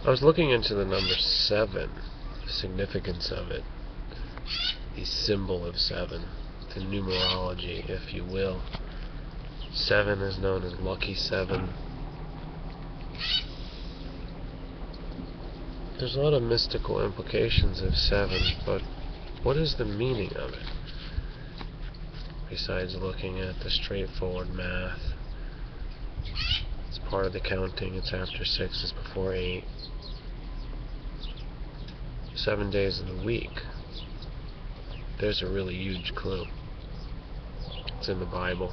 I was looking into the number 7, the significance of it, the symbol of 7, the numerology, if you will. 7 is known as lucky 7. There's a lot of mystical implications of 7, but what is the meaning of it? Besides looking at the straightforward math. It's part of the counting, it's after 6, it's before 8. 7 days of the week. There's a really huge clue. It's in the Bible.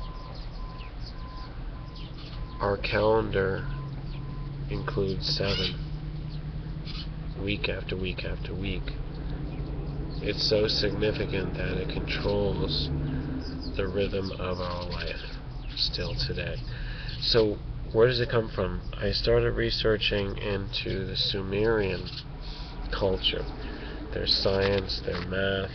Our calendar includes 7. Week after week after week. It's so significant that it controls the rhythm of our life still today. So where does it come from? I started researching into the Sumerian culture, their science, their math,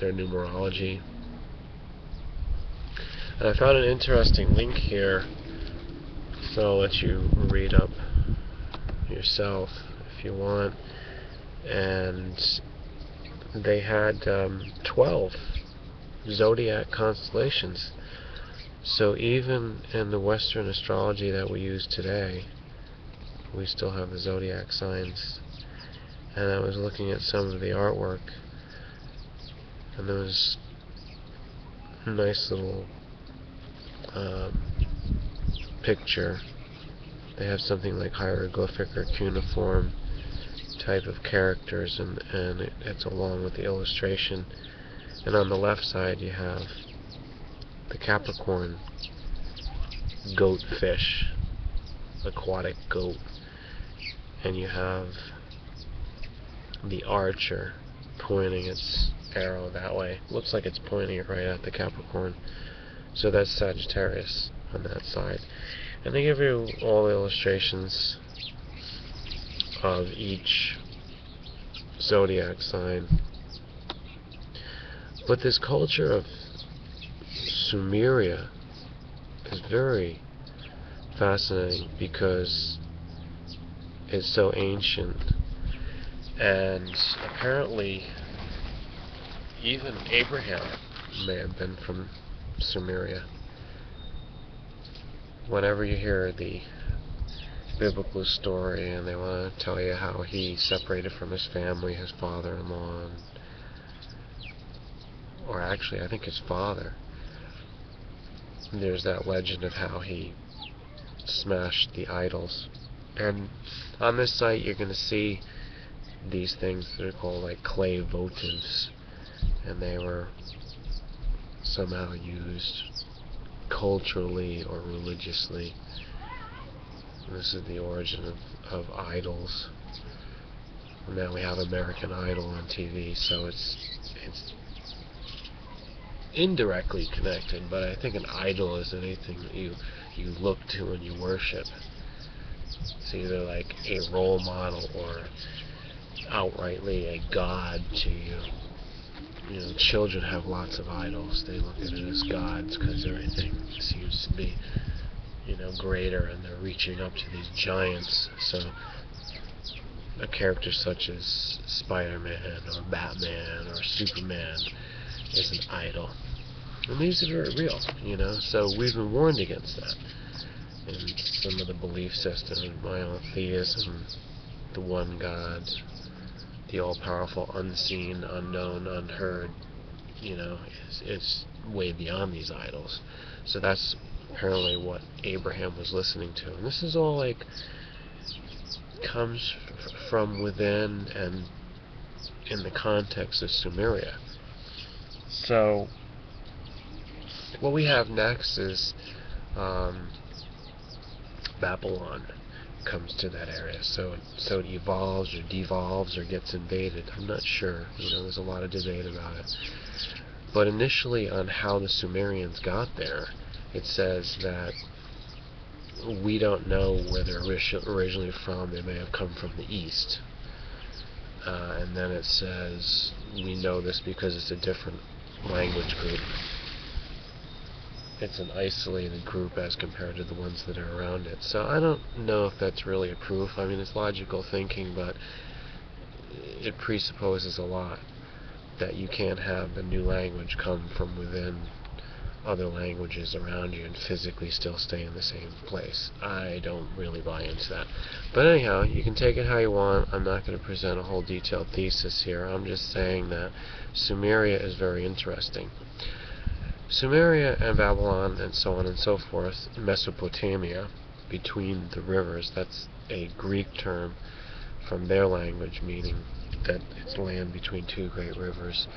their numerology. And I found an interesting link here, so I'll let you read up yourself if you want. And they had 12 Zodiac constellations. So even in the Western astrology that we use today, we still have the Zodiac signs. And I was looking at some of the artwork, and there was a nice little picture. They have something like hieroglyphic or cuneiform type of characters, and it's along with the illustration. And on the left side you have the Capricorn goat fish, aquatic goat, and you have the archer pointing its arrow that way. Looks like it's pointing it right at the Capricorn. So that's Sagittarius on that side. And they give you all the illustrations of each zodiac sign. But this culture of Sumeria is very fascinating because it's so ancient, and apparently even Abraham may have been from Sumeria. Whenever you hear the biblical story and they want to tell you how he separated from his family, his father-in-law, or actually I think his father, there's that legend of how he smashed the idols. And on this site you're going to see these things that are called like clay votives, and they were somehow used culturally or religiously. This is the origin of idols. Now we have American Idol on TV, so it's indirectly connected, but I think an idol is anything that you look to and you worship. It's either like a role model or outrightly a god to you. You know, children have lots of idols. They look at it as gods because everything seems to be, you know, greater, and they're reaching up to these giants. So a character such as Spider-Man or Batman or Superman is an idol. And these are very real, you know, so we've been warned against that. And some of the belief systems, monotheism, the one God, the all-powerful, unseen, unknown, unheard, you know, it's way beyond these idols. So that's apparently what Abraham was listening to. And this is all like comes from within and in the context of Sumeria. So what we have next is Babylon comes to that area. So it evolves or devolves or gets invaded. I'm not sure. You know, there's a lot of debate about it. But initially, on how the Sumerians got there, it says that we don't know where they're originally from. They may have come from the east. And then it says we know this because it's a different language group. it's an isolated group as compared to the ones that are around it. So I don't know if that's really a proof. I mean, it's logical thinking, but it presupposes a lot, that you can't have a new language come from within other languages around you and physically still stay in the same place. I don't really buy into that. But anyhow, you can take it how you want. I'm not going to present a whole detailed thesis here. I'm just saying that Sumeria is very interesting. Sumeria and Babylon and so on and so forth, Mesopotamia, between the rivers, that's a Greek term from their language, meaning that it's land between two great rivers,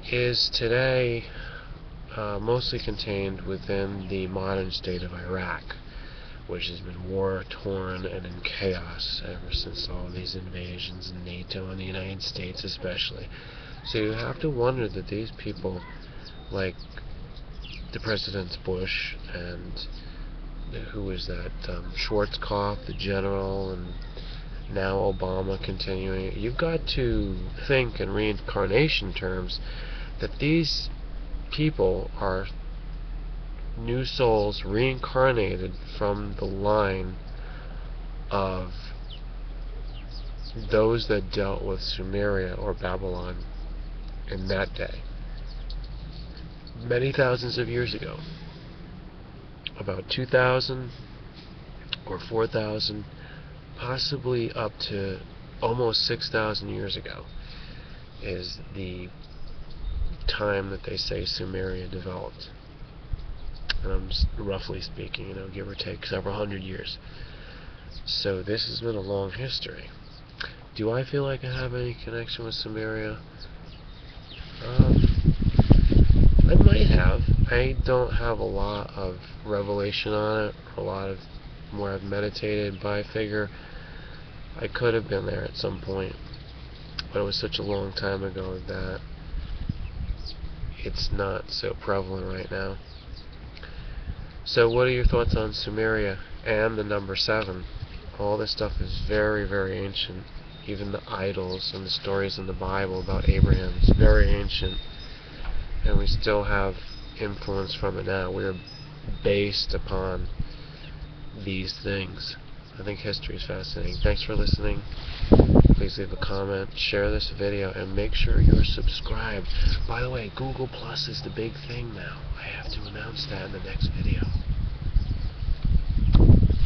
is today mostly contained within the modern state of Iraq, which has been war-torn and in chaos ever since all these invasions, in NATO and the United States especially. So you have to wonder that these people, like the Presidents Bush and who is that, Schwarzkopf, the general, and now Obama continuing, you've got to think in reincarnation terms that these people are new souls reincarnated from the line of those that dealt with Sumeria or Babylon in that day, many thousands of years ago, about 2,000 or 4,000, possibly up to almost 6,000 years ago is the time that they say Sumeria developed. And I'm just roughly speaking, give or take several hundred years. So this has been a long history. Do I feel like I have any connection with Sumeria? I might have. I don't have a lot of revelation on it, a lot of where I've meditated, but I figure I could have been there at some point. But it was such a long time ago that it's not so prevalent right now. So what are your thoughts on Sumeria and the number 7? All this stuff is very, very ancient. Even the idols and the stories in the Bible about Abraham is very ancient. And we still have influence from it now. We're based upon these things. I think history is fascinating. Thanks for listening. Please leave a comment, share this video, and make sure you're subscribed. By the way, Google Plus is the big thing now. I have to announce that in the next video.